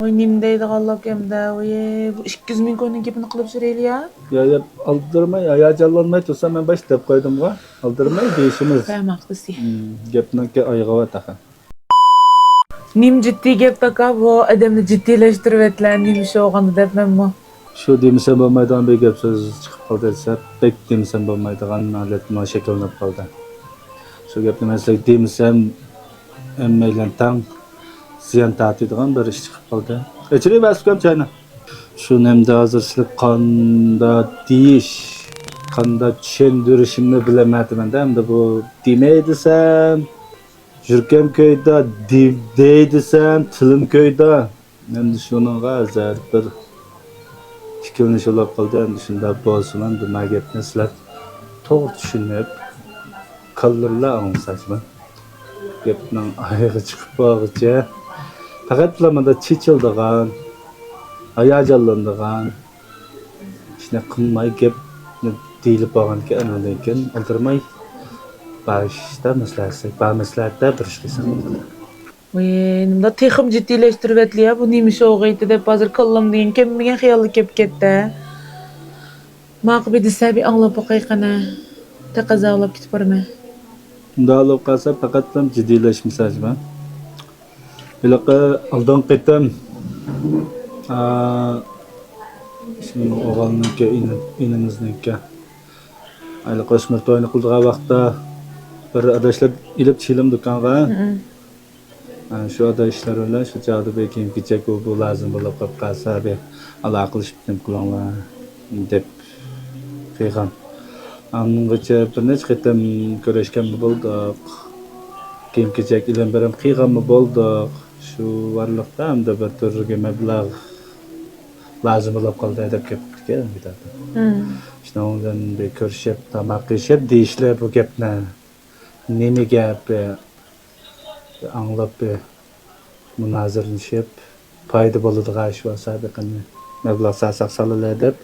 Oynayayım deydi Allah'ım hem de. Oye, bu 200 ming koyunun gepini kılıp süreyli ya. Ya aldırmay, ayacalanmay tursa ben baş dep koydum ga. Aldırmay deyişimiz. Ben haklısın. Gepden ki ayığa taka. Nim ciddi gep taka bu adamını ciddileştirip etlen nim şey olgandı dep men bu. Şu demisen bolmaydigan bir gep söz çıkıp kaldı dese, pek demisen bolmaydigan alet ma şekillenip kaldı. Şu gepni men sizge demesem emmeylen taң ziyan tatiydigan bir iş çıkıp kaldı. Içeri basıp çayna. Şu nemde hazırçılık kanda deyiş, kanda çendirişimni bilemedim de hem de bu demeydisem, jürkem köyde deydisem, tilim köyde. Hem de şunun gazar bir fikirleniş olup kaldı. Hem de şunda bolsun, dima gepni sizler toğru düşünüp kalırlar anımsaçma. Gepnin ayağı çıkıp bağıca. Fakat bulamada çiçildiğin, ayacalandıgan, işte kılmay gep deyilip bağın ki anadayken aldırmay başta meslahatta bir işlesen. Oye, nimda texim ciddileştirip etli ya bu nim şey olgaydı dep hazır kıllam deyin kemmigen xiyallı kep ketdi. Maqbi dese bir anlap bakayqana. Taqaza alap gitip barma. Bunda alıp kalsa fakat tam ciddileşmiş acaba. Bilaka aldan qitam şimdi oğlanınki ininizniki. Aylık Osman toyunu kıldığı vaqtda bir adaşlar ilip çilim dükkanğa. Şu adaşlar öyle şu çağda bekim gidecek bu lazım bulup kalsa bir Allah kılışıp dem kulağına dep kıygan. Anınca bir neç qitam görüşken mi bulduk. Kim gidecek ilen berem kıygan mı bulduk. Şu varlıkta hem de bir türlü meblağ lazım bulup kaldı edip keptik ya bir daha. İşte ondan bir körüşüp tamak yiyip deyişler bu gepne. Nemi gep anlap münazirleşip payda boluduğu şu sabiqini meblağ sasak salılı edip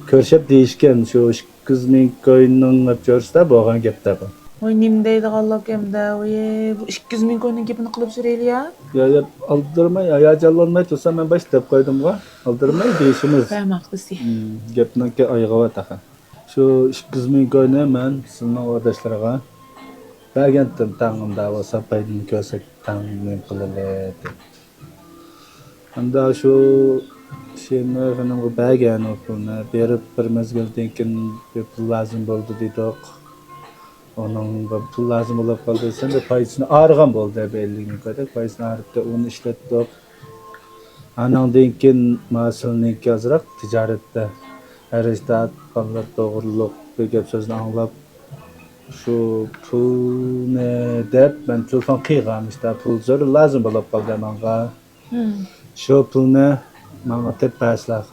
körüşüp deyişken şu 200 ming koyunun öpçörüste boğan gepte bu. Oynayayım deydi Allah'ım hem de. Oye, bu 200 ming koyunun gepini kılıp süreyli ya. Ya aldırmay, ayacalanmay tursa ben baş dep koydum ga. Aldırmay deyişimiz. Ben haklısın. Gepden ki ayığa taka. Şu 200 ming koyunu men sizin oradaşlarga bergentim taңımda olsa paydını kösek taңımın kılılı. Anda şu şeyini efendim bergen okuluna berip bir mezgilden keyin pul lazım boldu dedik. Onun pul lazım olup kaldı sen de paysını ağırgan boldu belli kadar paysını ağırıp da onu işlettik. Anandan keyin masalniki azrak ticarette Eristat kanlar doğruluk bir gep sözünü anlap şu pul ne dep ben telefon kıyğam işte pul zor lazım bulup kaldı manga. Şu pul ne manga tepasla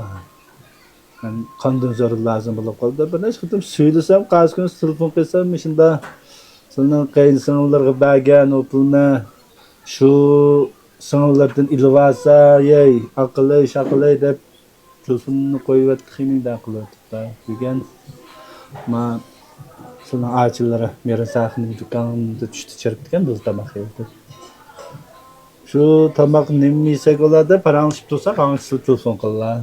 ben kandan zor lazım bulup kaldı. Ben hiç gittim söylesem kaç gün telefon kıysam işinde senin kayınsınlarga bergen o pul ne şu sınırlardan ilvasa yey akıllı dep telefonunu koyup kimden kılıp da bugün ma sana ağaçlara mirasakını dükkanında düştü çırptıkken biz tamak yedik. Şu tamak nemmiyse oladı paranışıp dursa kankısı telefon kıllar.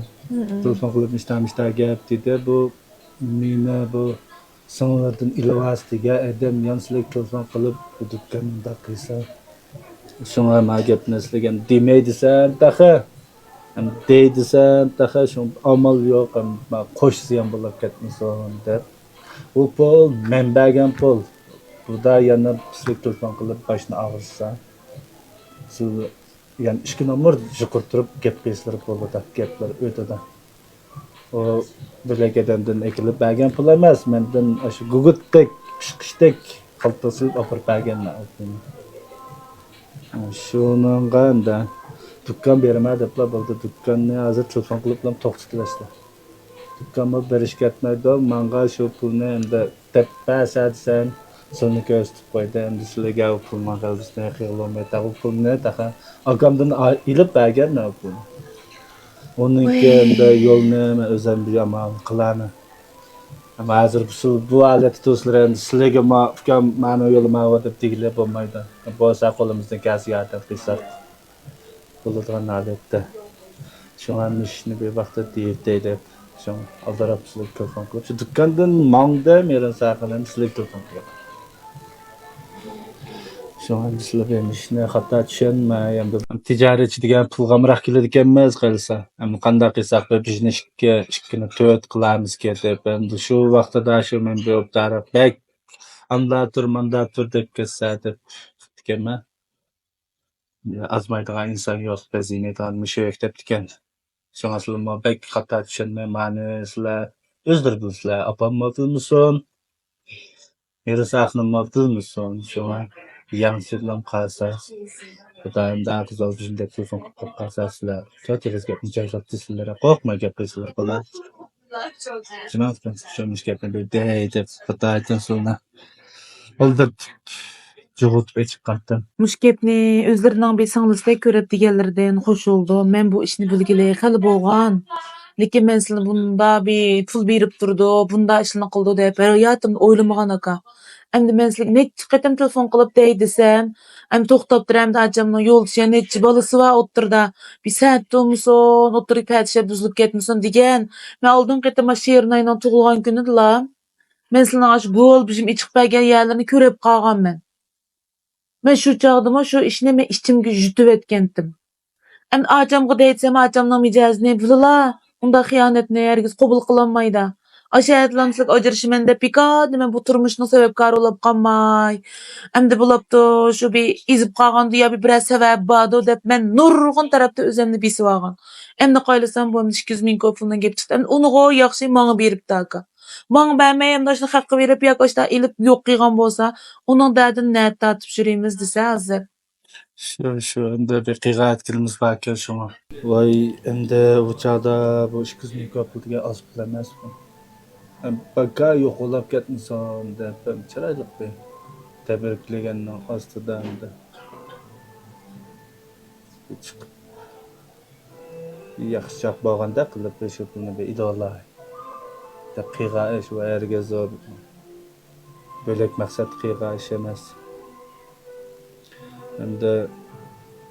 Telefon kılıp işte gep dedi bu mine bu sınırlardan ilvas diye edem yansılık telefon kılıp bu dükkanında kıysa. Şuna ma gep nesligen demeydisem dahi hem deydisem dahi şu amal yok hem koş ziyan bulup ketmesi olan der. Bu pul menbergen pul. Burada yana pislik telefon kılıp başını ağırsa. Şu yani 2 numar jukurturup gep beslerip oldu da gepler ötede. O bilegedenden ekilip bergen pul emas. Menden aşı guguttek, kışkıştek kaltası apır bergenle altını. Şunun da dükkan berime depla buldu. Dükkan ne hazır telefon kılıplam toqtulaştı. Dükkanma beriş ketmeydi ol. Manga şu pulunu hem de tepe sadsen sonu göstip koydu. Hem de silege o pul mangal üstüne kilometre o pul ne daha akamdan ilip bergen ne o pul. Onunki hem de yol ne özen bir ama kılanı. Ama hazır bu aleti tuzları hem de silege ma fikam mano yolu ma vatip digile bulmaydı. Bu asa kolumuzdan kasi yardım kıysak. Bulduğun alette. Şoňa işini bir wagtda diýip şoň aldarap sizlerge telefon kılıp, şu dükkandan maňda meren sakylan sizlerge telefon kılıp. Şoňa sizlerge işine hatda düşenme, ýa-da tijaretçi diýen pul gamrak keledikenmez galsa. Hem kanda kıysak bir bizneşke işkini töt kılamız ketip, endi şu wagtda da şu men bir opdarap bek manda tur dep kessädip dikenme. Azmaydygan insan ýok, bezinet almış öýekdep diken. Şoňa sylma bek hatda düşenme, many sizler özдөр bilsizler, apamma bilmison, Mirsaknym bilmison, şoňa ýaňşylam kalsa. Hudaýym da güzel bizde telefon kılıp kalsa sizler. Kötüriz gepni jaýlap sizlere gorkma gepesizler bolar. Şunaňsyň şoňa gepni bir deýip, Hudaýdan sonra oldup jugutup içip gatdym. Muş gepni özleriniň bir saňlysy körep diýenlerden hoş boldy. Men bu işni bilgili hali bolgan. Lekin men sizle bunda bir pul berip durdu, bunda işini kıldı dep ýatymda oýlamagan aka. Endi men sizle neçe ketem telefon kılıp deýdisem, em toktap duram da ajamyň ýoldaşy neçe balysy bar oturda. Bir saat dolmuson, oturup päçe düzülüp getmesin digen. Men aldyn ketem şeýernaýyň tugulgan günüdila. Men sizle aş bol bizim içip bergen ýerlerini körep kalgan. Men şu çağdıma şu işine men içimge jütüp etkendim. Em ajamga deýsem ajamnyň mijazyny bilala. Unda hyýanetni hergiz kabul kılanmaýda. Aşaýatlamsyk ajyrşymän dep pikady men bu turmuşyň sebepkary bolup galmay. Emdi bolupdy şu bir izip galgandy ýa bir biraz sebäp bardy dep men nurgun tarapda özümni bisip algan. Emdi gaýlasam bu 200 000 köpünden gep çykdy. Onu go ýagşy maňa beripdi aka. Maňa bermeýän daşyny haqqy berip ýa-da ilip ýokýygan bolsa, onuň dädini näde tatyp jürýmiz dese hazır. Şu anda bir kıygat kilimiz barken şoňa. Vay endi bu çağda bu 200 000 köpül diýen az pul emas bu. Hem baka ýokulap getmesin dep çyraýlyk bir tebriklegeniň astydan da. Ýaxşy bolganda kılıp şu pulny bir idolay. Da kıyga iş we herge zor. Bölek maksat kıyga iş emas. Endi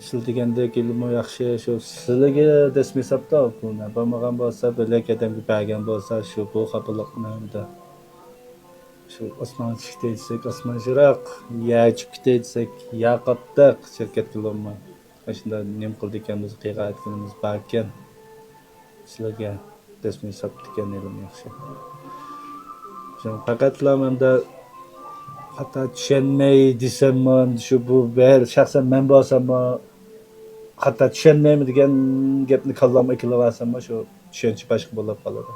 şol degende kelime ýaxşy şu sizlerge desmi hesapda pulny barmagan bolsa, bölek edemgi bergen bolsa şu bu kapylykny da. Şu osman çykdyysek, osman jyrak, ýa çykdyysek, ýaqatdyk şirket bilenmi. Aşynda nem kıldy ekenimiz, kıyga etkenimiz barken sizlerge desmi hesap diken elim ýaxşy. Şoň pakatla menda hatta düşenmeyi desem şu bu ber şahsen men bolsam hatta düşenmeymi digen gepni kallama ikili barsam şu düşençi başka bolup kalady.